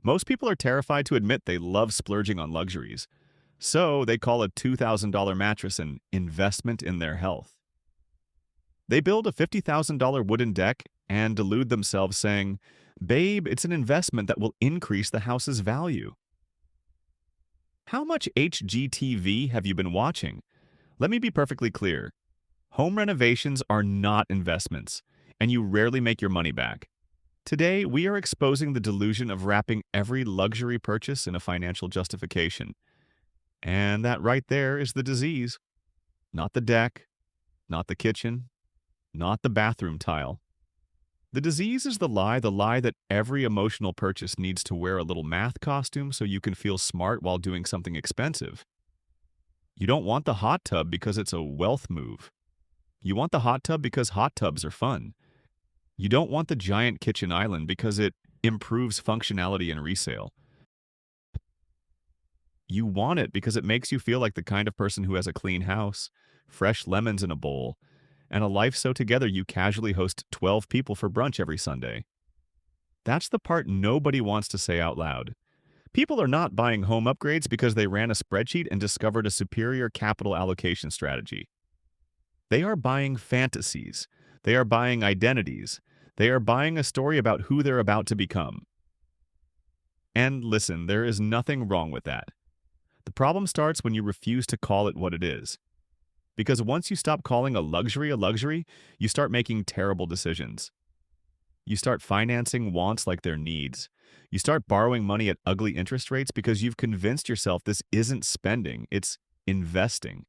Most people are terrified to admit they love splurging on luxuries, so they call a $2,000 mattress an investment in their health. They build a $50,000 wooden deck and delude themselves saying, "Babe, it's an investment that will increase the house's value." How much HGTV have you been watching? Let me be perfectly clear. Home renovations are not investments, and you rarely make your money back. Today, we are exposing the delusion of wrapping every luxury purchase in a financial justification. And that right there is the disease. Not the deck, not the kitchen, not the bathroom tile. The disease is the lie that every emotional purchase needs to wear a little math costume so you can feel smart while doing something expensive. You don't want the hot tub because it's a wealth move. You want the hot tub because hot tubs are fun. You don't want the giant kitchen island because it improves functionality in resale. You want it because it makes you feel like the kind of person who has a clean house, fresh lemons in a bowl, and a life so together you casually host 12 people for brunch every Sunday. That's the part nobody wants to say out loud. People are not buying home upgrades because they ran a spreadsheet and discovered a superior capital allocation strategy. They are buying fantasies. They are buying identities. They are buying a story about who they're about to become. And listen, there is nothing wrong with that. The problem starts when you refuse to call it what it is. Because once you stop calling a luxury, you start making terrible decisions. You start financing wants like they're needs. You start borrowing money at ugly interest rates because you've convinced yourself this isn't spending, it's investing.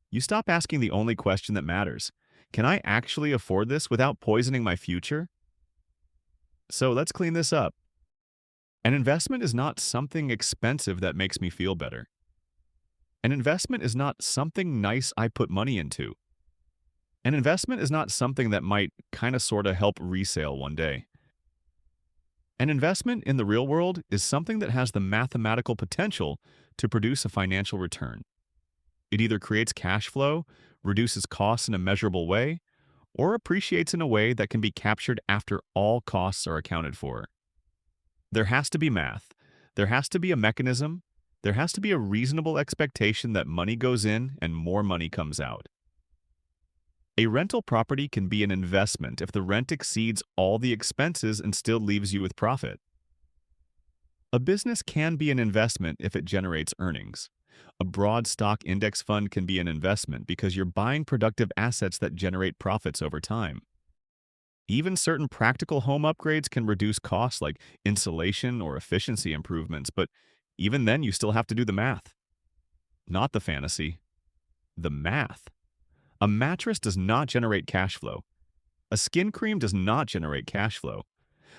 You stop asking the only question that matters. Can I actually afford this without poisoning my future? So let's clean this up. An investment is not something expensive that makes me feel better. An investment is not something nice I put money into. An investment is not something that might kind of sort of help resale one day. An investment in the real world is something that has the mathematical potential to produce a financial return. It either creates cash flow, reduces costs in a measurable way, or appreciates in a way that can be captured after all costs are accounted for. There has to be math. There has to be a mechanism. There has to be a reasonable expectation that money goes in and more money comes out. A rental property can be an investment if the rent exceeds all the expenses and still leaves you with profit. A business can be an investment if it generates earnings. A broad stock index fund can be an investment because you're buying productive assets that generate profits over time. Even certain practical home upgrades can reduce costs like insulation or efficiency improvements, but even then you still have to do the math. Not the fantasy. The math. A mattress does not generate cash flow. A skin cream does not generate cash flow.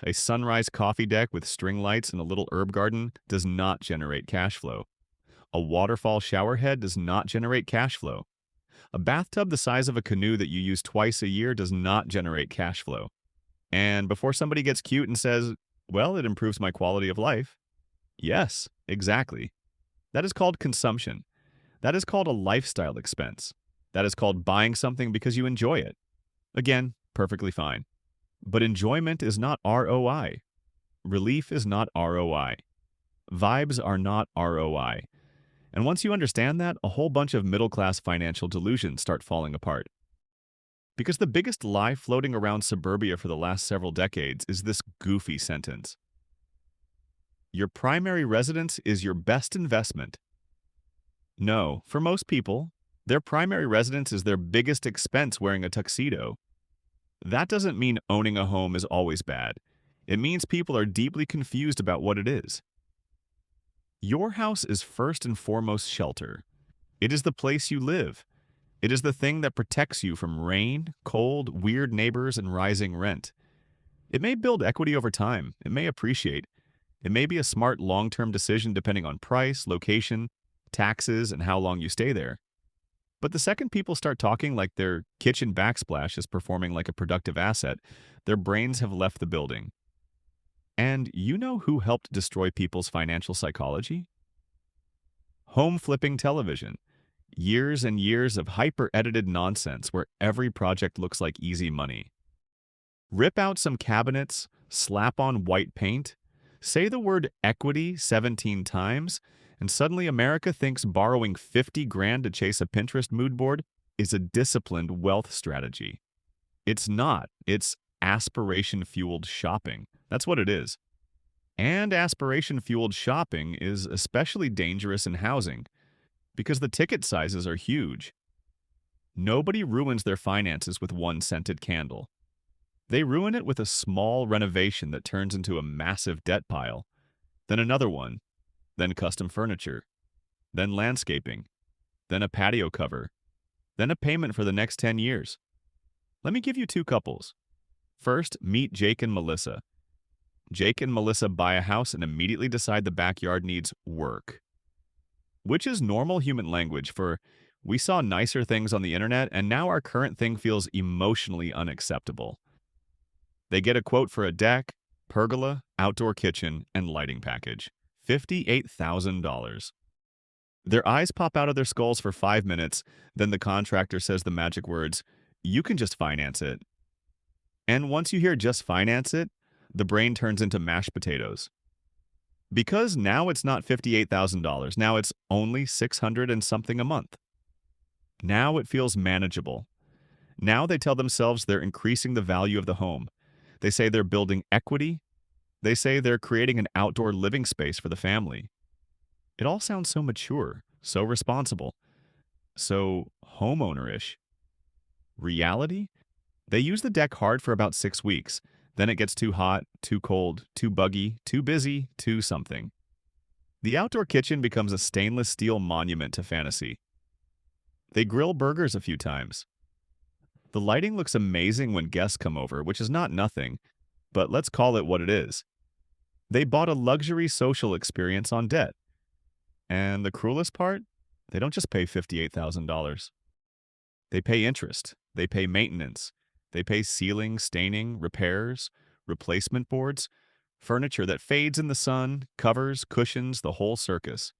A sunrise coffee deck with string lights and a little herb garden does not generate cash flow. A waterfall shower head does not generate cash flow. A bathtub the size of a canoe that you use twice a year does not generate cash flow. And before somebody gets cute and says, "Well, it improves my quality of life." Yes, exactly. That is called consumption. That is called a lifestyle expense. That is called buying something because you enjoy it. Again, perfectly fine. But enjoyment is not ROI. Relief is not ROI. Vibes are not ROI. And once you understand that, a whole bunch of middle-class financial delusions start falling apart. Because the biggest lie floating around suburbia for the last several decades is this goofy sentence. Your primary residence is your best investment. No, for most people, their primary residence is their biggest expense wearing a tuxedo. That doesn't mean owning a home is always bad. It means people are deeply confused about what it is. Your house is first and foremost shelter. It is the place you live. It is the thing that protects you from rain, cold, weird neighbors, and rising rent. It may build equity over time. It may appreciate. It may be a smart long-term decision depending on price, location, taxes, and how long you stay there. But the second people start talking like their kitchen backsplash is performing like a productive asset, their brains have left the building. And you know who helped destroy people's financial psychology? Home flipping television. Years and years of hyper-edited nonsense where every project looks like easy money. Rip out some cabinets, slap on white paint, Say the word equity 17 times, and suddenly America thinks borrowing 50 grand to chase a Pinterest mood board is a disciplined wealth strategy. It's not. It's aspiration-fueled shopping. That's what it is. And aspiration-fueled shopping is especially dangerous in housing because the ticket sizes are huge. Nobody ruins their finances with one scented candle. They ruin it with a small renovation that turns into a massive debt pile, then another one, then custom furniture, then landscaping, then a patio cover, then a payment for the next 10 years. Let me give you two couples. First, meet Jake and Melissa. Jake and Melissa buy a house and immediately decide the backyard needs work, which is normal human language for we saw nicer things on the internet and now our current thing feels emotionally unacceptable. They get a quote for a deck, pergola, outdoor kitchen, and lighting package. $58,000. Their eyes pop out of their skulls for 5 minutes, then the contractor says the magic words, "You can just finance it." And once you hear "just finance it," the brain turns into mashed potatoes. Because now it's not $58,000, now it's only 600 and something a month. Now it feels manageable. Now they tell themselves they're increasing the value of the home. They say they're building equity. They say they're creating an outdoor living space for the family. It all sounds so mature, so responsible, so homeowner-ish. Reality? They use the deck hard for about 6 weeks. Then it gets too hot, too cold, too buggy, too busy, too something. The outdoor kitchen becomes a stainless steel monument to fantasy. They grill burgers a few times. The lighting looks amazing when guests come over, which is not nothing, but let's call it what it is. They bought a luxury social experience on debt. And the cruelest part? They don't just pay $58,000. They pay interest. They pay maintenance. They pay ceiling, staining, repairs, replacement boards, furniture that fades in the sun, covers, cushions, the whole circus.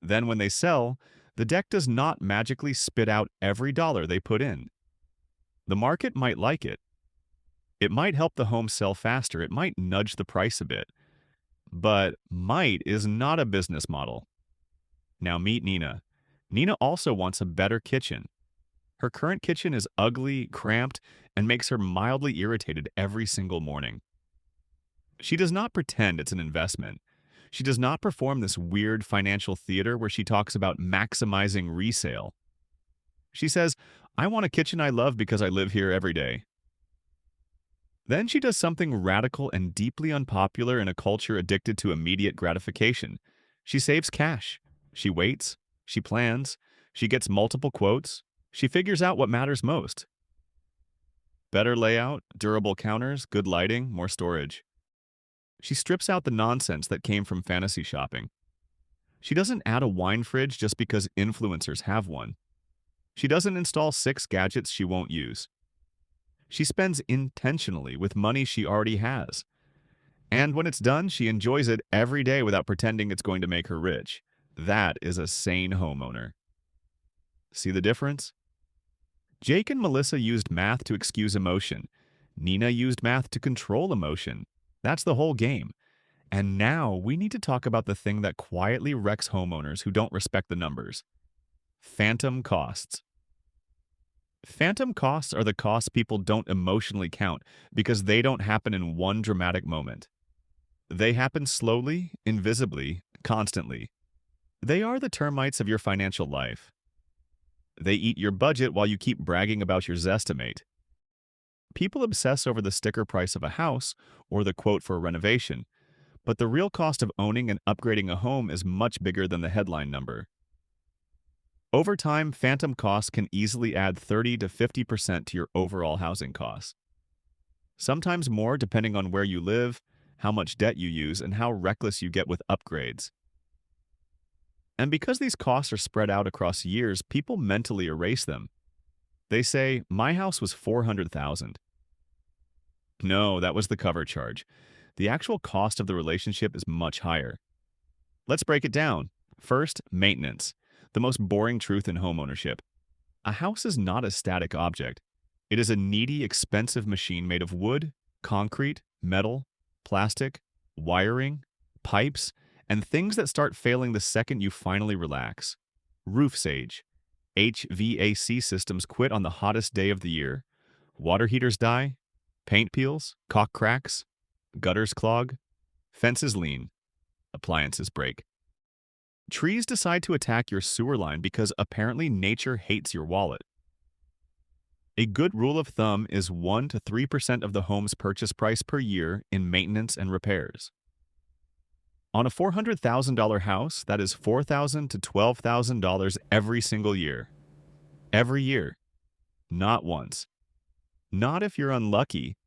Then when they sell, the deck does not magically spit out every dollar they put in. The market might like it. It might help the home sell faster. It might nudge the price a bit. But might is not a business model. Now meet Nina. Nina also wants a better kitchen. Her current kitchen is ugly, cramped, and makes her mildly irritated every single morning. She does not pretend it's an investment. She does not perform this weird financial theater where she talks about maximizing resale. She says, "I want a kitchen I love because I live here every day." Then she does something radical and deeply unpopular in a culture addicted to immediate gratification. She saves cash. She waits. She plans. She gets multiple quotes. She figures out what matters most. Better layout, durable counters, good lighting, more storage. She strips out the nonsense that came from fantasy shopping. She doesn't add a wine fridge just because influencers have one. She doesn't install 6 gadgets she won't use. She spends intentionally with money she already has. And when it's done, she enjoys it every day without pretending it's going to make her rich. That is a sane homeowner. See the difference? Jake and Melissa used math to excuse emotion. Nina used math to control emotion. That's the whole game. And now we need to talk about the thing that quietly wrecks homeowners who don't respect the numbers. Phantom costs. Phantom costs are the costs people don't emotionally count because they don't happen in one dramatic moment. They happen slowly, invisibly, constantly. They are the termites of your financial life. They eat your budget while you keep bragging about your Zestimate. People obsess over the sticker price of a house or the quote for a renovation, but the real cost of owning and upgrading a home is much bigger than the headline number. Over time, phantom costs can easily add 30 to 50% to your overall housing costs. Sometimes more depending on where you live, how much debt you use, and how reckless you get with upgrades. And because these costs are spread out across years, people mentally erase them. They say, "My house was $400,000. No, that was the cover charge. The actual cost of the relationship is much higher. Let's break it down. First, maintenance. The most boring truth in homeownership. A house is not a static object. It is a needy, expensive machine made of wood, concrete, metal, plastic, wiring, pipes, and things that start failing the second you finally relax. Roof age. HVAC systems quit on the hottest day of the year. Water heaters die. Paint peels. Caulk cracks. Gutters clog. Fences lean. Appliances break. Trees decide to attack your sewer line because apparently nature hates your wallet. A good rule of thumb is 1 to 3% of the home's purchase price per year in maintenance and repairs. On a $400,000 house, that is $4,000 to $12,000 every single year. Every year. Not once. Not if you're unlucky.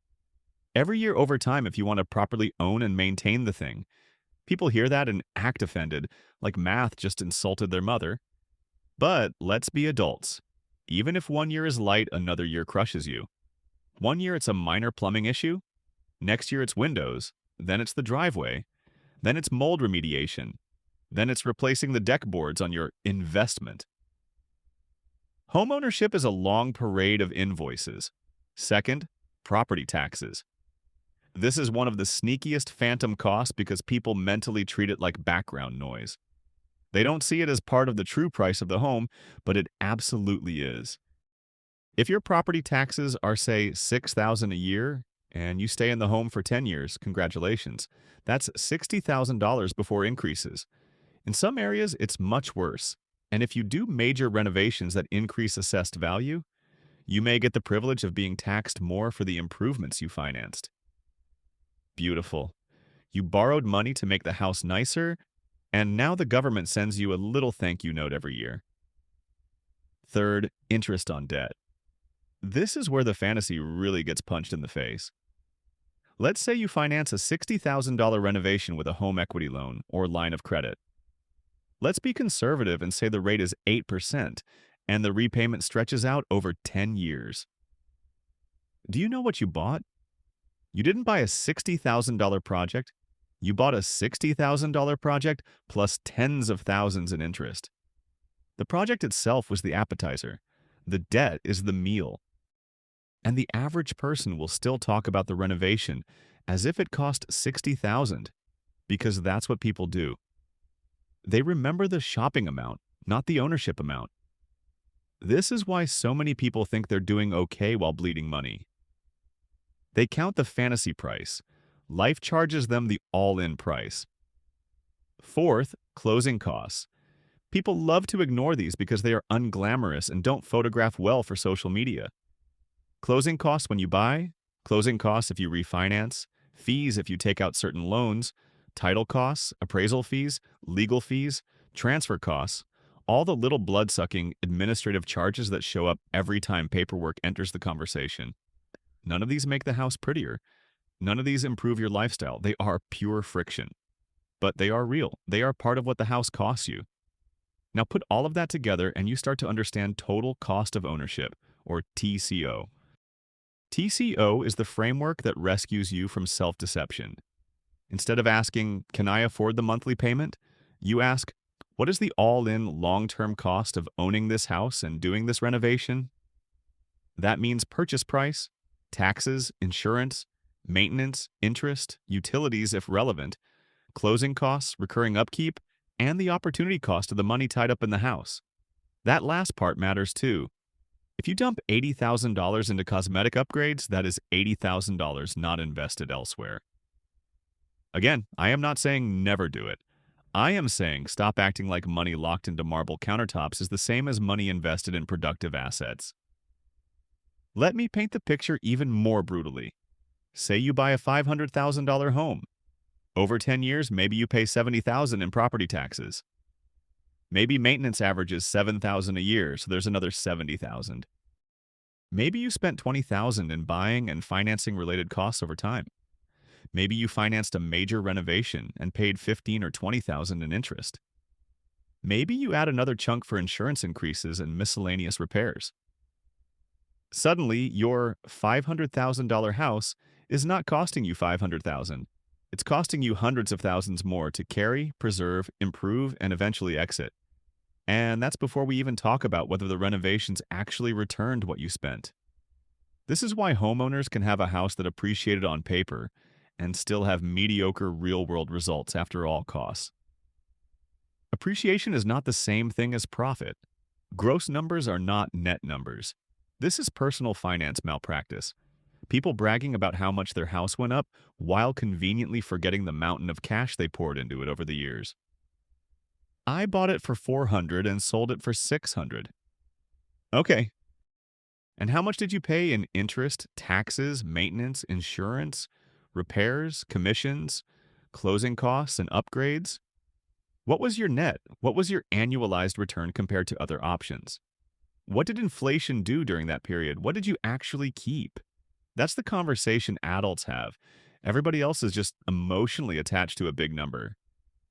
Every year over time if you want to properly own and maintain the thing. People hear that and act offended, like math just insulted their mother. But let's be adults. Even if 1 year is light, another year crushes you. 1 year it's a minor plumbing issue. Next year it's windows. Then it's the driveway. Then it's mold remediation. Then it's replacing the deck boards on your investment. Homeownership is a long parade of invoices. Second, property taxes. This is one of the sneakiest phantom costs because people mentally treat it like background noise. They don't see it as part of the true price of the home, but it absolutely is. If your property taxes are, say, $6,000 a year, and you stay in the home for 10 years, congratulations. That's $60,000 before increases. In some areas, it's much worse. And if you do major renovations that increase assessed value, you may get the privilege of being taxed more for the improvements you financed. Beautiful. You borrowed money to make the house nicer, and now the government sends you a little thank you note every year. Third, interest on debt. This is where the fantasy really gets punched in the face. Let's say you finance a $60,000 renovation with a home equity loan or line of credit. Let's be conservative and say the rate is 8% and the repayment stretches out over 10 years. Do you know what you bought? You didn't buy a $60,000 project. You bought a $60,000 project plus tens of thousands in interest. The project itself was the appetizer. The debt is the meal. And the average person will still talk about the renovation as if it cost $60,000, because that's what people do. They remember the shopping amount, not the ownership amount. This is why so many people think they're doing okay while bleeding money. They count the fantasy price. Life charges them the all-in price. Fourth, closing costs. People love to ignore these because they are unglamorous and don't photograph well for social media. Closing costs when you buy, closing costs if you refinance, fees if you take out certain loans, title costs, appraisal fees, legal fees, transfer costs, all the little blood-sucking administrative charges that show up every time paperwork enters the conversation. None of these make the house prettier. None of these improve your lifestyle. They are pure friction. But they are real. They are part of what the house costs you. Now put all of that together and you start to understand total cost of ownership, or TCO. TCO is the framework that rescues you from self-deception. Instead of asking, can I afford the monthly payment? You ask, what is the all-in long-term cost of owning this house and doing this renovation? That means purchase price, taxes, insurance, maintenance, interest, utilities if relevant, closing costs, recurring upkeep, and the opportunity cost of the money tied up in the house. That last part matters too. If you dump $80,000 into cosmetic upgrades, that is $80,000 not invested elsewhere. Again, I am not saying never do it. I am saying stop acting like money locked into marble countertops is the same as money invested in productive assets. Let me paint the picture even more brutally. Say you buy a $500,000 home. Over 10 years, maybe you pay $70,000 in property taxes. Maybe maintenance averages $7,000 a year, so there's another $70,000. Maybe you spent $20,000 in buying and financing related costs over time. Maybe you financed a major renovation and paid $15,000 or $20,000 in interest. Maybe you add another chunk for insurance increases and miscellaneous repairs. Suddenly, your $500,000 house is not costing you $500,000. It's costing you hundreds of thousands more to carry, preserve, improve, and eventually exit. And that's before we even talk about whether the renovations actually returned what you spent. This is why homeowners can have a house that appreciated on paper and still have mediocre real-world results after all costs. Appreciation is not the same thing as profit. Gross numbers are not net numbers. This is personal finance malpractice. People bragging about how much their house went up while conveniently forgetting the mountain of cash they poured into it over the years. I bought it for 400 and sold it for 600. Okay. And how much did you pay in interest, taxes, maintenance, insurance, repairs, commissions, closing costs, and upgrades? What was your net? What was your annualized return compared to other options? What did inflation do during that period? What did you actually keep? That's the conversation adults have. Everybody else is just emotionally attached to a big number.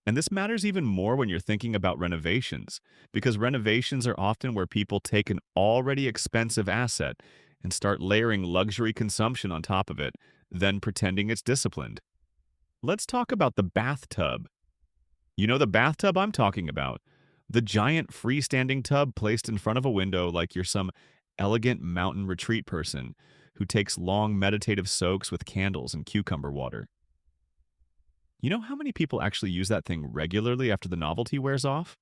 And this matters even more when you're thinking about renovations, because renovations are often where people take an already expensive asset and start layering luxury consumption on top of it, then pretending it's disciplined. Let's talk about the bathtub. You know the bathtub I'm talking about. The giant freestanding tub placed in front of a window like you're some elegant mountain retreat person who takes long meditative soaks with candles and cucumber water. You know how many people actually use that thing regularly after the novelty wears off?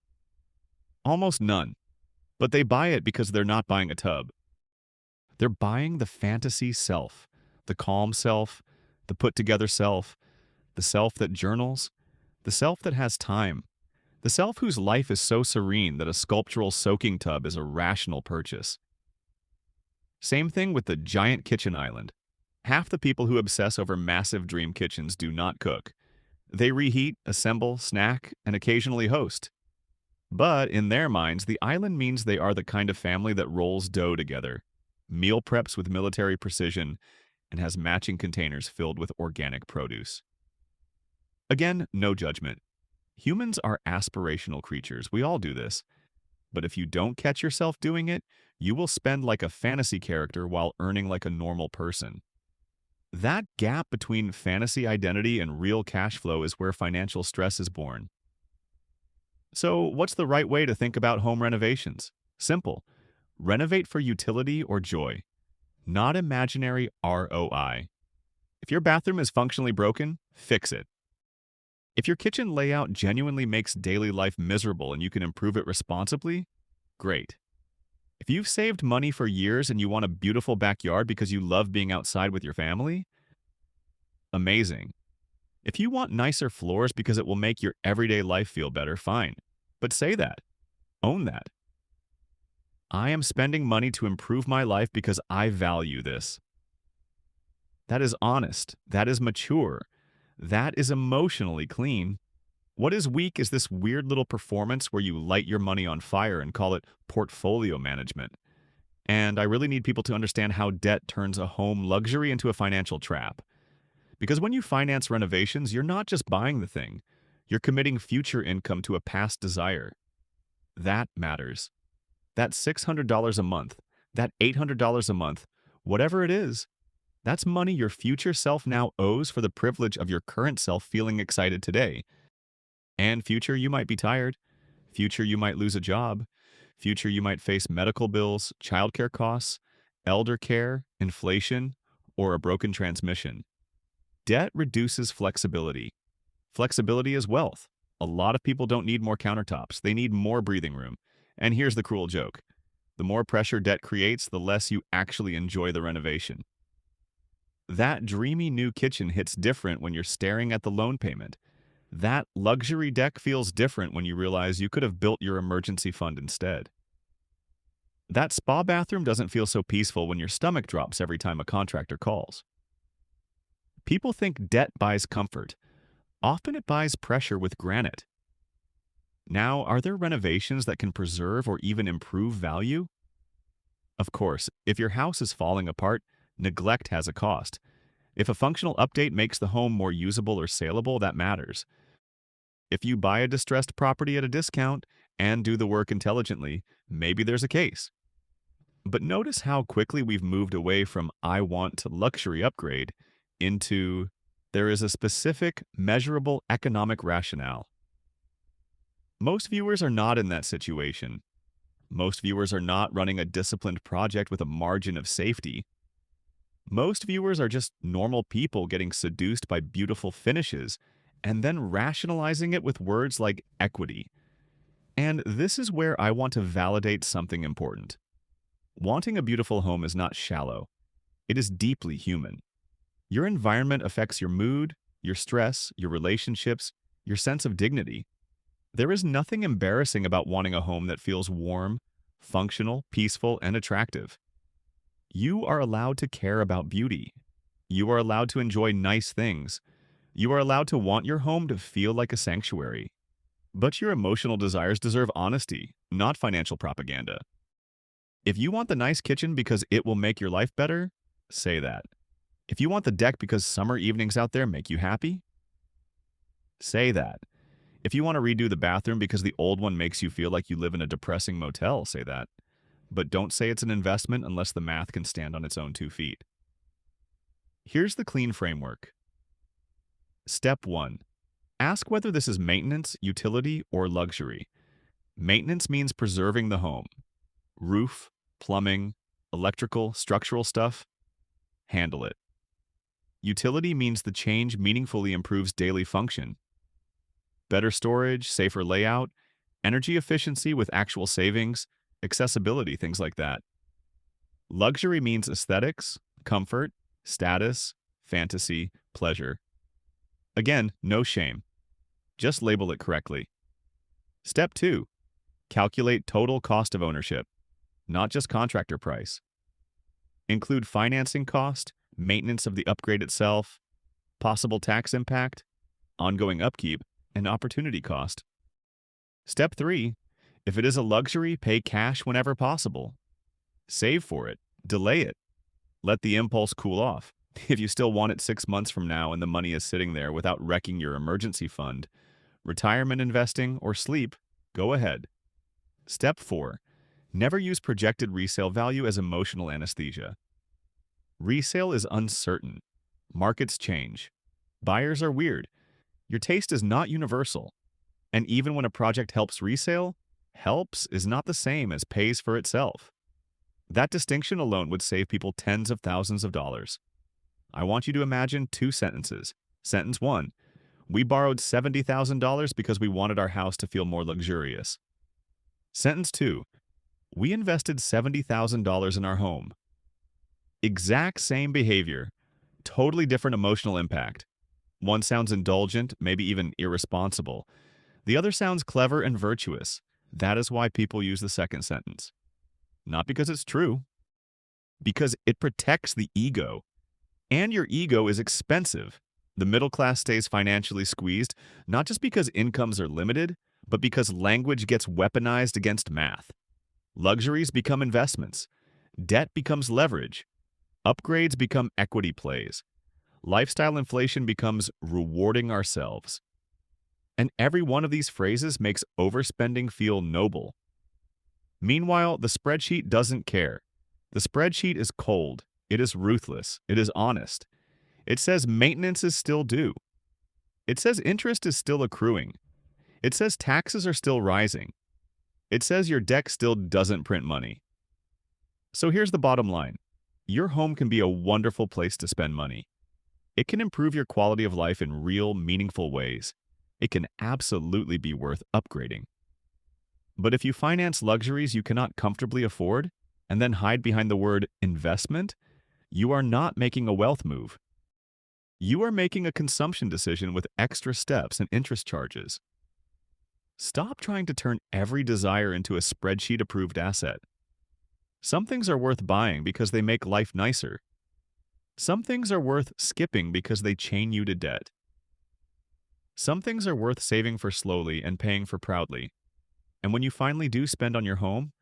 Almost none. But they buy it because they're not buying a tub. They're buying the fantasy self, the calm self, the put-together self, the self that journals, the self that has time, the self whose life is so serene that a sculptural soaking tub is a rational purchase. Same thing with the giant kitchen island. Half the people who obsess over massive dream kitchens do not cook. They reheat, assemble, snack, and occasionally host. But in their minds, the island means they are the kind of family that rolls dough together, meal preps with military precision, and has matching containers filled with organic produce. Again, no judgment. Humans are aspirational creatures. We all do this. But if you don't catch yourself doing it, you will spend like a fantasy character while earning like a normal person. That gap between fantasy identity and real cash flow is where financial stress is born. So, what's the right way to think about home renovations? Simple. Renovate for utility or joy, not imaginary ROI. If your bathroom is functionally broken, fix it. If your kitchen layout genuinely makes daily life miserable and you can improve it responsibly, great. If you've saved money for years and you want a beautiful backyard because you love being outside with your family, amazing. If you want nicer floors because it will make your everyday life feel better, fine. But say that. Own that. I am spending money to improve my life because I value this. That is honest. That is mature. That is emotionally clean. What is weak is this weird little performance where you light your money on fire and call it portfolio management. And I really need people to understand how debt turns a home luxury into a financial trap. Because when you finance renovations, you're not just buying the thing. You're committing future income to a past desire. That matters. That $600 a month, that $800 a month, whatever it is, that's money your future self now owes for the privilege of your current self feeling excited today. And future, you might be tired. Future, you might lose a job. Future, you might face medical bills, childcare costs, elder care, inflation, or a broken transmission. Debt reduces flexibility. Flexibility is wealth. A lot of people don't need more countertops. They need more breathing room. And here's the cruel joke. The more pressure debt creates, the less you actually enjoy the renovation. That dreamy new kitchen hits different when you're staring at the loan payment. That luxury deck feels different when you realize you could have built your emergency fund instead. That spa bathroom doesn't feel so peaceful when your stomach drops every time a contractor calls. People think debt buys comfort. Often it buys pressure with granite. Now, are there renovations that can preserve or even improve value? Of course, if your house is falling apart, neglect has a cost. If a functional update makes the home more usable or saleable, that matters. If you buy a distressed property at a discount and do the work intelligently, maybe there's a case. But notice how quickly we've moved away from I want to luxury upgrade into there is a specific, measurable economic rationale. Most viewers are not in that situation. Most viewers are not running a disciplined project with a margin of safety. Most viewers are just normal people getting seduced by beautiful finishes and then rationalizing it with words like equity. And this is where I want to validate something important. Wanting a beautiful home is not shallow, it is deeply human. Your environment affects your mood, your stress, your relationships, your sense of dignity. There is nothing embarrassing about wanting a home that feels warm, functional, peaceful, and attractive. You are allowed to care about beauty. You are allowed to enjoy nice things. You are allowed to want your home to feel like a sanctuary. But your emotional desires deserve honesty, not financial propaganda. If you want the nice kitchen because it will make your life better, say that. If you want the deck because summer evenings out there make you happy, say that. If you want to redo the bathroom because the old one makes you feel like you live in a depressing motel, say that. But don't say it's an investment unless the math can stand on its own 2 feet. Here's the clean framework. Step 1. Ask whether this is maintenance, utility, or luxury. Maintenance means preserving the home. Roof, plumbing, electrical, structural stuff, handle it. Utility means the change meaningfully improves daily function. Better storage, safer layout, energy efficiency with actual savings, accessibility, things like that. Luxury means aesthetics, comfort, status, fantasy, pleasure. Again, no shame. Just label it correctly. Step 2. Calculate total cost of ownership, not just contractor price. Include financing cost, maintenance of the upgrade itself, possible tax impact, ongoing upkeep, and opportunity cost. Step 3. If it is a luxury, pay cash whenever possible. Save for it. Delay it. Let the impulse cool off. If you still want it 6 months from now and the money is sitting there without wrecking your emergency fund, retirement investing, or sleep, go ahead. Step 4. Never use projected resale value as emotional anesthesia. Resale is uncertain. Markets change. Buyers are weird. Your taste is not universal. And even when a project helps resale, helps is not the same as pays for itself. That distinction alone would save people tens of thousands of dollars. I want you to imagine 2 sentences. Sentence 1. We borrowed $70,000 because we wanted our house to feel more luxurious. Sentence 2. We invested $70,000 in our home. Exact same behavior, totally different emotional impact. One sounds indulgent, maybe even irresponsible. The other sounds clever and virtuous. That is why people use the second sentence. Not because it's true, because it protects the ego. And your ego is expensive. The middle class stays financially squeezed, not just because incomes are limited, but because language gets weaponized against math. Luxuries become investments. Debt becomes leverage. Upgrades become equity plays. Lifestyle inflation becomes rewarding ourselves. And every one of these phrases makes overspending feel noble. Meanwhile, the spreadsheet doesn't care. The spreadsheet is cold. It is ruthless. It is honest. It says maintenance is still due. It says interest is still accruing. It says taxes are still rising. It says your deck still doesn't print money. So here's the bottom line. Your home can be a wonderful place to spend money. It can improve your quality of life in real, meaningful ways. It can absolutely be worth upgrading. But if you finance luxuries you cannot comfortably afford, and then hide behind the word investment, you are not making a wealth move. You are making a consumption decision with extra steps and interest charges. Stop trying to turn every desire into a spreadsheet-approved asset. Some things are worth buying because they make life nicer. Some things are worth skipping because they chain you to debt. Some things are worth saving for slowly and paying for proudly. And when you finally do spend on your home,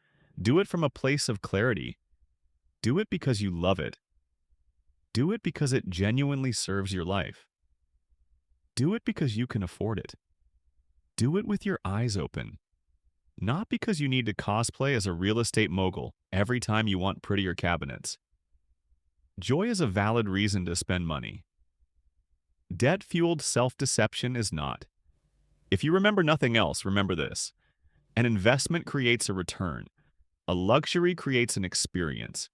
do it from a place of clarity. Do it because you love it. Do it because it genuinely serves your life. Do it because you can afford it. Do it with your eyes open. Not because you need to cosplay as a real estate mogul every time you want prettier cabinets. Joy is a valid reason to spend money. Debt-fueled self-deception is not. If you remember nothing else, remember this. An investment creates a return. A luxury creates an experience.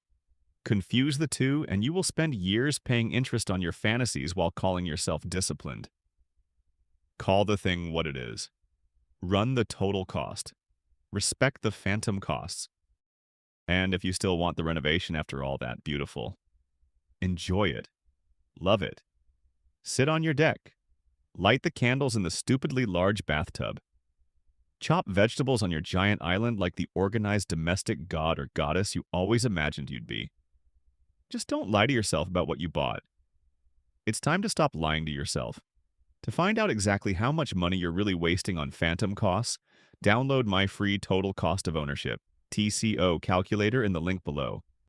Confuse the two, and you will spend years paying interest on your fantasies while calling yourself disciplined. Call the thing what it is. Run the total cost. Respect the phantom costs. And if you still want the renovation after all that, beautiful. Enjoy it. Love it. Sit on your deck. Light the candles in the stupidly large bathtub. Chop vegetables on your giant island like the organized domestic god or goddess you always imagined you'd be. Just don't lie to yourself about what you bought. It's time to stop lying to yourself. To find out exactly how much money you're really wasting on phantom costs, download my free Total Cost of Ownership (TCO) calculator in the link below.